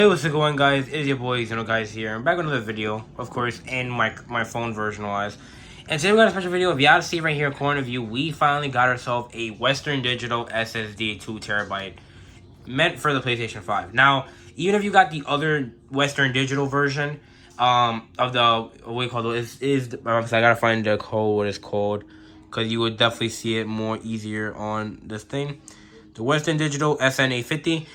Hey, what's going, guys? It's your boy guys here. I'm back with another video, of course, in my phone version wise. And today we got a special video. If y'all see right here, corner view, we finally got ourselves a Western Digital SSD 2 TB meant for the PlayStation 5. Now, even if you got the other Western Digital version, of the what you call it is I gotta find the code, what it's called, because you would definitely see it more easier on this thing. The Western Digital SN850.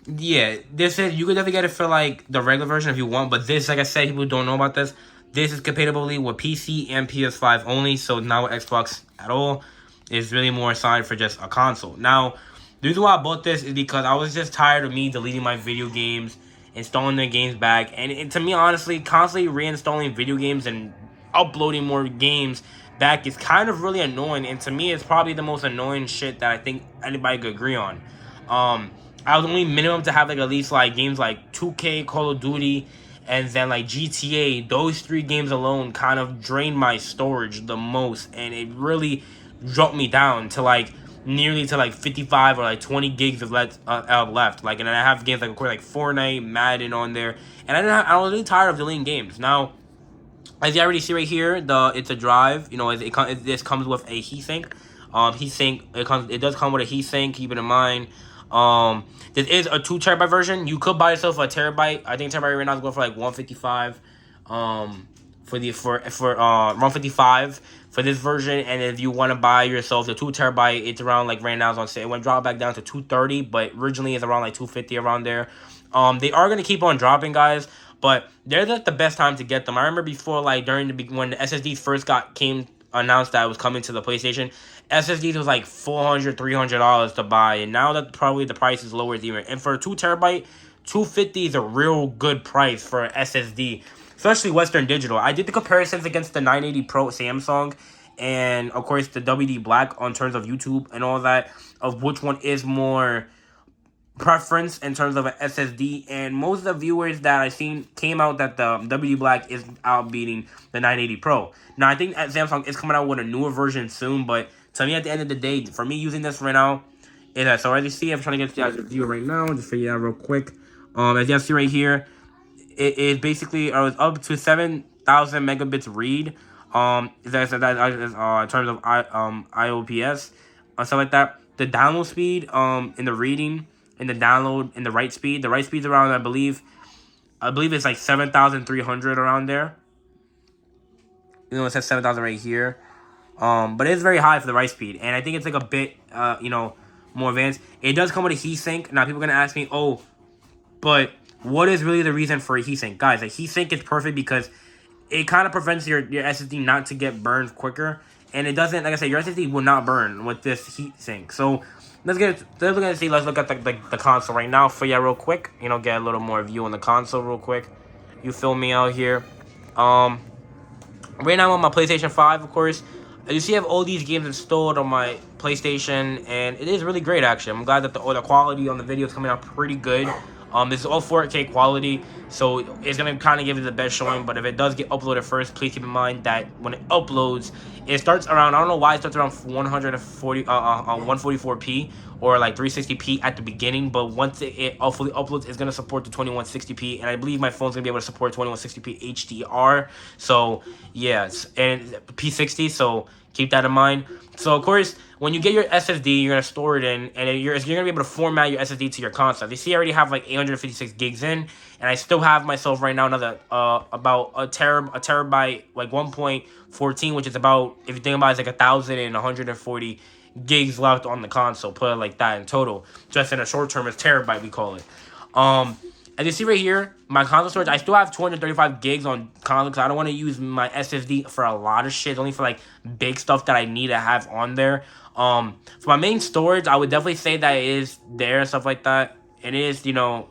Yeah, this is, you could definitely get it for like the regular version if you want, but this, like I said, people don't know about this. This is compatible with PC and PS5 only, so not with Xbox at all. It's really more assigned for just a console. Now, the reason why I bought this is because I was just tired of me deleting my video games, installing the games back, and to me, honestly, constantly reinstalling video games and uploading more games back is kind of really annoying, and to me, it's probably the most annoying shit that I think anybody could agree on. I was only minimum to have like at least like games like 2K, Call of Duty, and then like GTA. Those three games alone kind of drained my storage the most, and it really dropped me down to like nearly to like 55 or like 20 gigs of left. Like, and then I have games like, of course, like Fortnite, Madden on there, and I was really tired of deleting games. Now, as you already see right here, it's a drive. You know, this comes with a heatsink. It does come with a heatsink. Keep it in mind. This is a 2 TB version. You could buy yourself a terabyte. I think terabyte right now is going for like 155. For 155 for this version, and if you want to buy yourself the 2 TB, it's around like right now it's on sale. It went drop back down to 230, but originally it's around like 250 around there. They are gonna keep on dropping, guys, but they're just the best time to get them. I remember before, like when the SSDs first announced that it was coming to the PlayStation, SSDs was like $400, $300 to buy, and now that probably the price is lower even. And for a 2 TB, 250 is a real good price for an SSD, especially Western Digital. I did the comparisons against the 980 Pro Samsung and, of course, the WD Black on terms of YouTube and all that, of which one is more preference in terms of an SSD, and most of the viewers that I've seen came out that the WD Black is outbeating the 980 Pro. Now, I think Samsung is coming out with a newer version soon, but to me, at the end of the day, for me using this right now, so as you see, I'm trying to get you guys a view right now, just figure it out real quick. As you see right here, it basically was up to 7,000 megabits read. That's in terms of IOPS and stuff like that. The download speed, in the reading, in the download, in the write speed. The write speed's around, I believe it's like 7,300 around there. You know, it says 7,000 right here. But it's very high for the write speed, and I think it's like a bit, more advanced. It does come with a heatsink. Now, people are gonna ask me, oh, but what is really the reason for a heatsink? Guys, a heatsink is perfect because it kind of prevents your SSD not to get burned quicker, and it doesn't, like I said, your SSD will not burn with this heatsink. So let's look at the console right now for you real quick. You know, get a little more view on the console real quick. You feel me out here? Right now I'm on my PlayStation 5, of course. As you see, I have all these games installed on my PlayStation, and it is really great, actually. I'm glad that the quality on the video is coming out pretty good. This is all 4K quality, so it's going to kind of give you the best showing, but if it does get uploaded first, please keep in mind that when it uploads, it starts around, I don't know why it starts around 144p or like 360p at the beginning, but once it fully uploads, it's going to support the 2160p, and I believe my phone's going to be able to support 2160p HDR, so yes, and P60, so keep that in mind. So, of course, when you get your SSD, you're going to store it in, and you're going to be able to format your SSD to your console. You see, I already have like 856 gigs in, and I still have myself right now another, about a terabyte, like 1.14, which is about, if you think about it, it's like 1,140 gigs left on the console, put it like that in total. Just in a short term, it's terabyte, we call it. As you see right here, my console storage, I still have 235 gigs on console because I don't want to use my SSD for a lot of shit. It's only for like big stuff that I need to have on there. For my main storage, I would definitely say that it is there and stuff like that. It is, just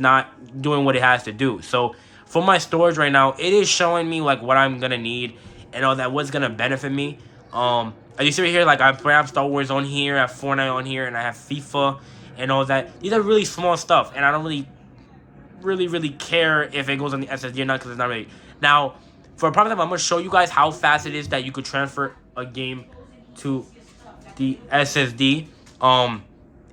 not doing what it has to do. So for my storage right now, it is showing me like what I'm gonna need and all that, what's gonna benefit me. As you see right here, like I have Star Wars on here, I have Fortnite on here, and I have FIFA and all that. These are really small stuff, and I don't really care if it goes on the SSD or not, because it's not really. Now, for a problem, I'm going to show you guys how fast it is that you could transfer a game to the SSD.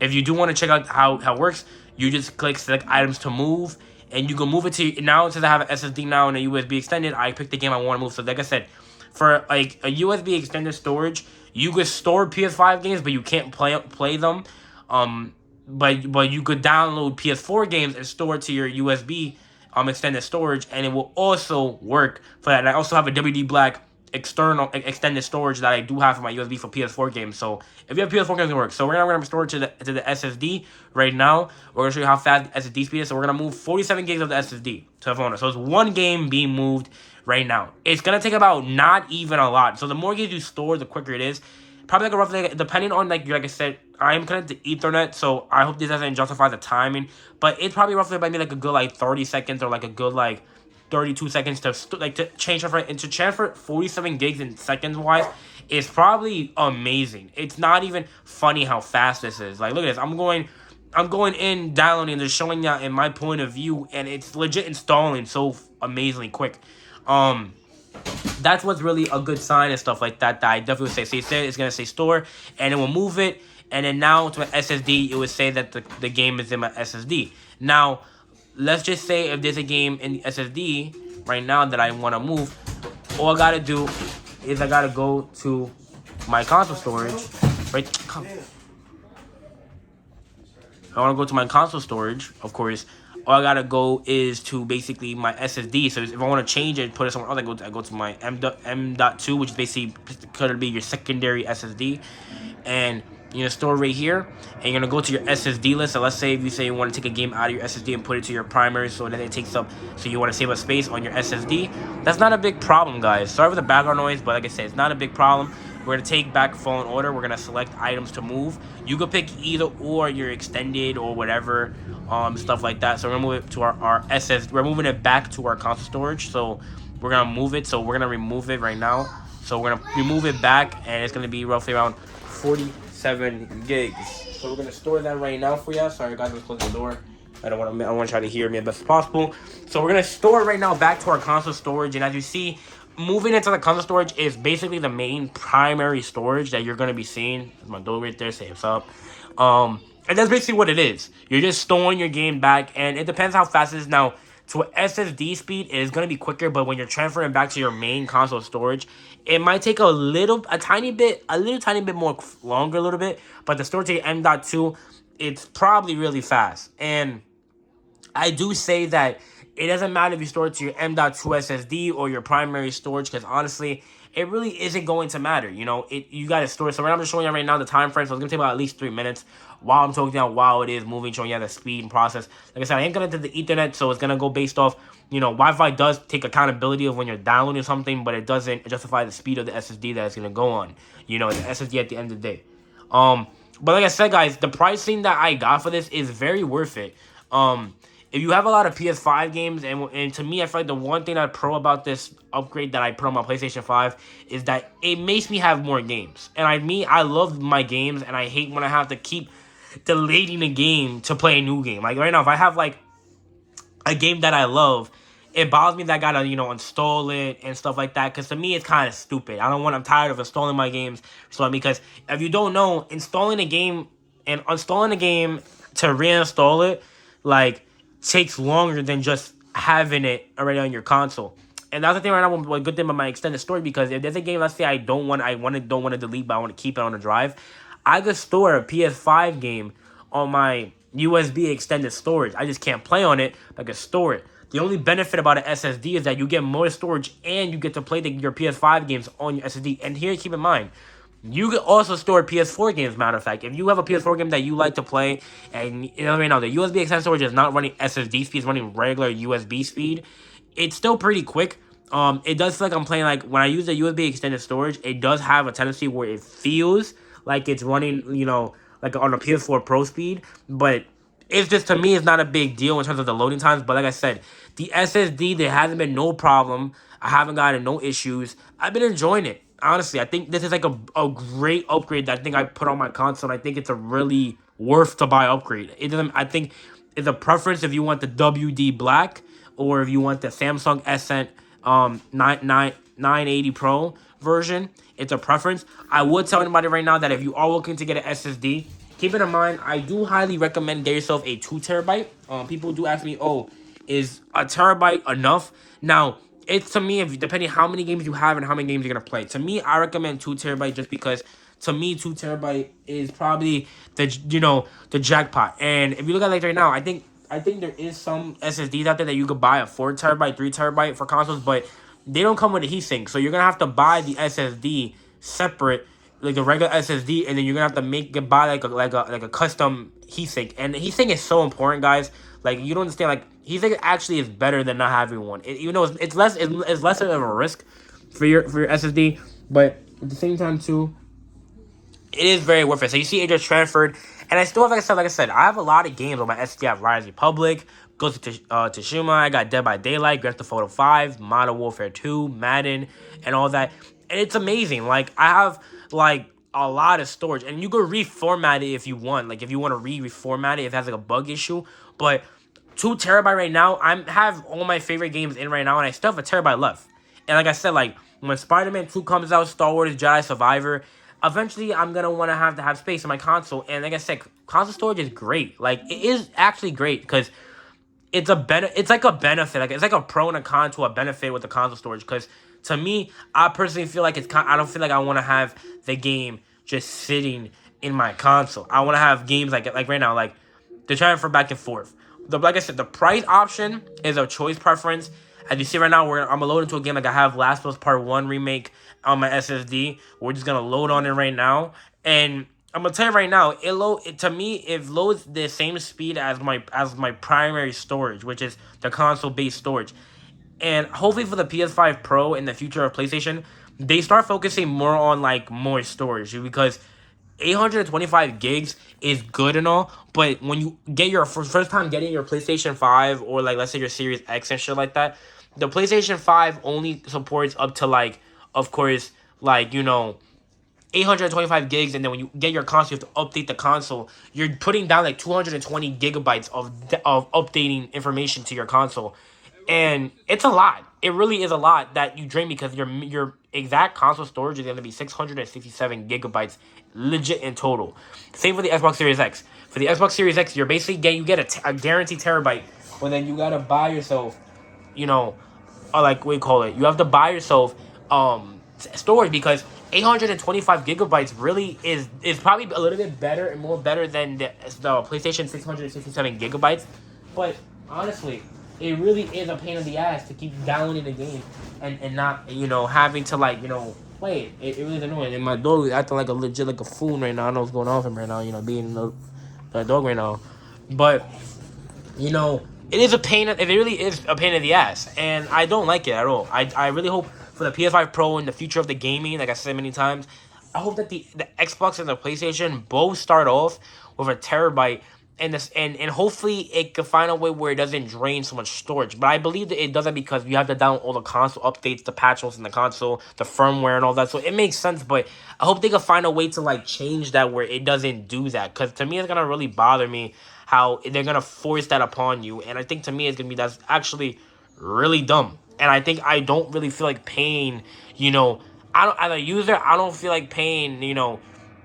If you do want to check out how it works, You just click select items to move, and you can move it to now. Since I have an SSD now and a USB extended, I pick the game I want to move. So like I said, for like a USB extended storage, you could store PS5 games, but you can't play them. But you could download PS4 games and store it to your USB extended storage, and it will also work for that. And I also have a WD Black external extended storage that I do have for my USB for PS4 games. So if you have PS4 games, it works. So we're gonna store it to the SSD right now. We're gonna show you how fast SSD speed is. So we're gonna move 47 gigs of the SSD to the phone. So it's one game being moved right now. It's gonna take about not even a lot. So the more games you store, the quicker it is. Probably like a roughly, depending on like I said, I am connected to Ethernet, so I hope this doesn't justify the timing. But it's probably roughly about me like a good like 30 seconds or like a good like 32 seconds to transfer 47 gigs in seconds wise is probably amazing. It's not even funny how fast this is. Like look at this. I'm going in, downloading, and just showing that in my point of view, and it's legit installing so amazingly quick. That's what's really a good sign and stuff like that. That I definitely would say. So it's gonna say store, and it will move it, and then now to my SSD, it would say that the game is in my SSD. Now, let's just say if there's a game in the SSD right now that I want to move, all I gotta do is I gotta go to my console storage. Right, I want to go to my console storage, of course. All I gotta go is to basically my SSD. So if I want to change it, put it somewhere else, I go to my M.2, which is basically gonna be your secondary SSD, and you're gonna store right here, and you're gonna go to your SSD list. So let's say if you say you want to take a game out of your SSD and put it to your primary, so then it takes up, so you want to save up space on your SSD. That's not a big problem, guys. Sorry for the background noise, but like I said, it's not a big problem. We're gonna take back phone order. We're gonna select items to move. You could pick either or your extended or whatever, stuff like that. So we're gonna move it to our SSD. We're moving it back to our console storage. So we're gonna move it. So we're gonna remove it right now. So we're gonna remove it back, and it's gonna be roughly around 47 gigs. So we're gonna store that right now for you. Sorry guys, let's close the door. I want to try to hear me as best as possible. So we're gonna store it right now back to our console storage, and as you see, moving into the console storage is basically the main primary storage that you're gonna be seeing. There's my door right there, saves up. And that's basically what it is. You're just storing your game back, and it depends how fast it is. Now, to SSD speed, it is gonna be quicker, but when you're transferring back to your main console storage, it might take a tiny bit more longer, a little bit. But the storage to your M.2, it's probably really fast. And I do say that it doesn't matter if you store it to your M.2 SSD or your primary storage, because honestly, it really isn't going to matter. You know, you got to store it. So I'm just showing you right now the time frame. So it's going to take about at least 3 minutes while I'm talking down, while it is moving, showing you the speed and process. Like I said, I ain't going to do the Ethernet, so it's going to go based off, you know, Wi-Fi does take accountability of when you're downloading something, but it doesn't justify the speed of the SSD that it's going to go on. You know, the SSD at the end of the day. But like I said, guys, the pricing that I got for this is very worth it. If you have a lot of PS5 games, and to me, I feel like the one thing that's pro about this upgrade that I put on my PlayStation 5 is that it makes me have more games. And I love my games, and I hate when I have to keep deleting a game to play a new game. Like right now, if I have like a game that I love, it bothers me that I gotta, you know, install it and stuff like that. Because to me, it's kind of stupid. I'm tired of installing my games. So because if you don't know, installing a game to reinstall it, like, takes longer than just having it already on your console. And that's the thing right now, one good thing about my extended storage, because if there's a game, let's say I don't want to delete, but I want to keep it on a drive, I could store a PS5 game on my USB extended storage. I just can't play on it, but I can store it. The only benefit about an SSD is that you get more storage and you get to play your PS5 games on your SSD. And here, keep in mind, you can also store PS4 games, matter of fact. If you have a PS4 game that you like to play, and you know right now, the USB extended storage is not running SSD speed, it's running regular USB speed, it's still pretty quick. It does feel like I'm playing, like, when I use the USB extended storage, it does have a tendency where it feels like it's running, you know, like on a PS4 Pro speed, but it's just, to me, it's not a big deal in terms of the loading times. But like I said, the SSD, there hasn't been no problem. I haven't gotten no issues. I've been enjoying it. Honestly, I think this is like a great upgrade that I think I put on my console. I think it's a really worth to buy upgrade. I think it's a preference if you want the WD Black or if you want the Samsung SN980 Pro version. It's a preference. I would tell anybody right now that if you are looking to get an SSD, keep it in mind, I do highly recommend get yourself a 2 terabyte. People do ask me, oh, is a terabyte enough? Now, it's to me, if depending how many games you have and how many games you're gonna play. To me, I recommend 2 terabyte just because to me 2 terabyte is probably the jackpot. And if you look at like right now, I think there is some SSDs out there that you could buy a 4 terabyte, 3 terabyte for consoles, but they don't come with a heatsink. So you're gonna have to buy the SSD separate, like the regular SSD, and then you're gonna have to buy like a custom heatsink. And the heatsink is so important, guys. Like you don't understand. Like heatsink actually is better than not having one. Even though it's less of a risk for your SSD, but at the same time too, it is very worth it. So you see it just transferred. And I still have, like I said, I have a lot of games on my SSD. I have Rise Republic, Ghost of Tsushima, I got Dead by Daylight, Grand Theft Auto 5, Modern Warfare 2, Madden, and all that. And it's amazing. Like, I have, like, a lot of storage. And you could reformat it if you want. Like, if you want to reformat it, if it has, like, a bug issue. But 2 terabyte right now, I have all my favorite games in right now, and I still have a terabyte left. And like I said, like, when Spider-Man 2 comes out, Star Wars Jedi Survivor, eventually I'm going to want to have space in my console. And like I said, console storage is great. Like, it is actually great because it's like a benefit. Like, it's like a pro and a con to a benefit with the console storage. Because to me, I personally feel like I don't feel like I want to have the game just sitting in my console. I want to have games like right now, like the transfer back and forth. Like I said, the price option is a choice preference. As you see right now, I'm gonna load into a game like I have Last of Us Part 1 remake on my SSD. We're just gonna load on it right now, and I'm gonna tell you right now, it loads the same speed as my primary storage, which is the console-based storage. And hopefully for the PS5 Pro in the future of PlayStation, they start focusing more on like more storage, because 825 gigs is good and all, but when you get your first time getting your PlayStation 5 or like let's say your Series X and shit like that, the PlayStation 5 only supports up to like, of course, like 825 gigs, and then when you get your console, you have to update the console. You're putting down like 220 gigabytes of updating information to your console, and it's a lot. It really is a lot that you drain, because your exact console storage is going to be 667 gigabytes legit in total. Same for the Xbox Series X. For the Xbox Series X, you're basically you get a guaranteed terabyte, but then you gotta buy yourself, or like what do you call it? You have to buy yourself storage, because 825 gigabytes really is probably a little bit better and more better than the PlayStation 667 gigabytes. But honestly, it really is a pain in the ass to keep downloading the game and not having to play it. It really is annoying. And my dog is acting like a fool right now. I know what's going on with him right now. Being the dog right now, but it is a pain. It really is a pain in the ass, and I don't like it at all. I really hope for the PS5 Pro in the future of the gaming, like I said many times, I hope that the Xbox and the PlayStation both start off with a terabyte, and hopefully it can find a way where it doesn't drain so much storage. But I believe that it doesn't, because you have to download all the console updates, the patch notes in the console, the firmware and all that. So it makes sense, but I hope they can find a way to change that where it doesn't do that. Because to me, it's gonna really bother me how they're gonna force that upon you, and I think to me that's actually really dumb. And I think I don't really feel like paying, as a user, I don't feel like paying,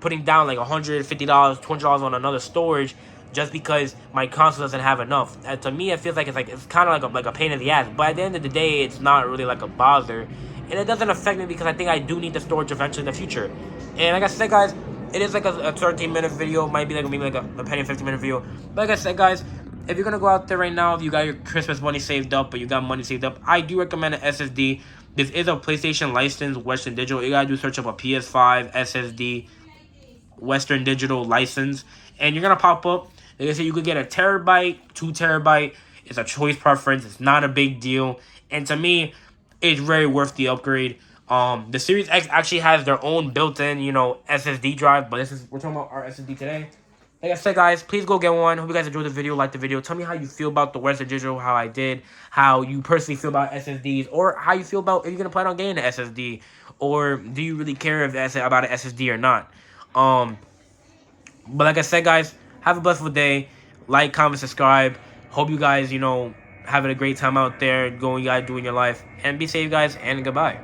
putting down like $150, $200 on another storage just because my console doesn't have enough. And to me, it feels like it's kind of like a pain in the ass. But at the end of the day, it's not really like a bother, and it doesn't affect me because I think I do need the storage eventually in the future. And like I said, guys, it is like a 13-minute video. It might be maybe like a 15-minute video. But like I said, guys, if you're gonna go out there right now, if you got your Christmas money saved up, but you got money saved up, I do recommend an SSD. This is a PlayStation licensed Western Digital. You gotta do search up a PS5 SSD Western Digital license, and you're gonna pop up. Like I said, you could get a terabyte, 2 terabyte. It's a choice preference. It's not a big deal, and to me, it's very worth the upgrade. The Series X actually has their own built-in, SSD drive, but we're talking about our SSD today. Like I said, guys, please go get one. Hope you guys enjoyed the video, like the video. Tell me how you feel about the Western Digital, how I did, how you personally feel about SSDs, or how you feel about if you're gonna plan on getting an SSD, or do you really care about an SSD or not? But like I said, guys, have a blessed day. Like, comment, subscribe. Hope you guys, having a great time out there, going, you guys doing your life, and be safe, guys, and goodbye.